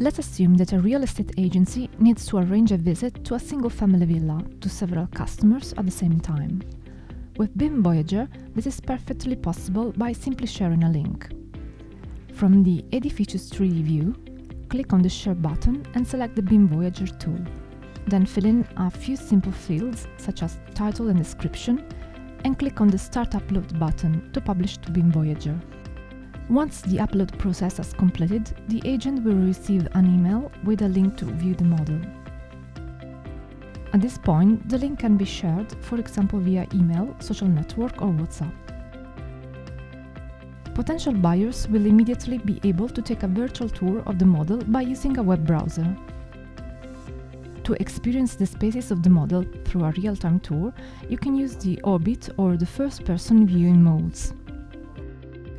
Let's assume that a real estate agency needs to arrange a visit to a single-family villa to several customers at the same time. With BIM Voyager, this is perfectly possible by simply sharing a link. From the Edificius 3D view, click on the Share button and select the BIM Voyager tool. Then fill in a few simple fields, such as title and description, and click on the Start Upload button to publish to BIM Voyager. Once the upload process has completed, the agent will receive an email with a link to view the model. At this point, the link can be shared, for example via email, social network or WhatsApp. Potential buyers will immediately be able to take a virtual tour of the model by using a web browser. To experience the spaces of the model through a real-time tour, you can use the Orbit or the first-person viewing modes.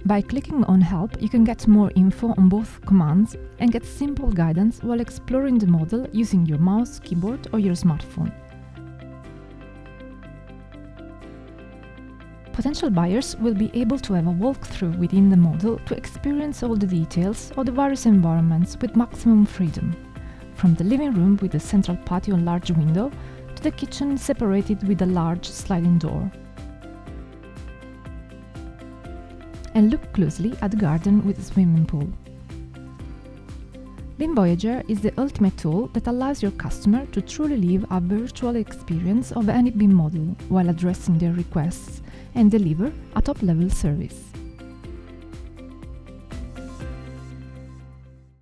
By clicking on Help, you can get more info on both commands and get simple guidance while exploring the model using your mouse, keyboard or your smartphone. Potential buyers will be able to have a walkthrough within the model to experience all the details of the various environments with maximum freedom, from the living room with a central patio and large window to the kitchen separated with a large sliding door. And look closely at the garden with a swimming pool. BIM Voyager is the ultimate tool that allows your customer to truly live a virtual experience of any BIM model while addressing their requests and deliver a top-level service.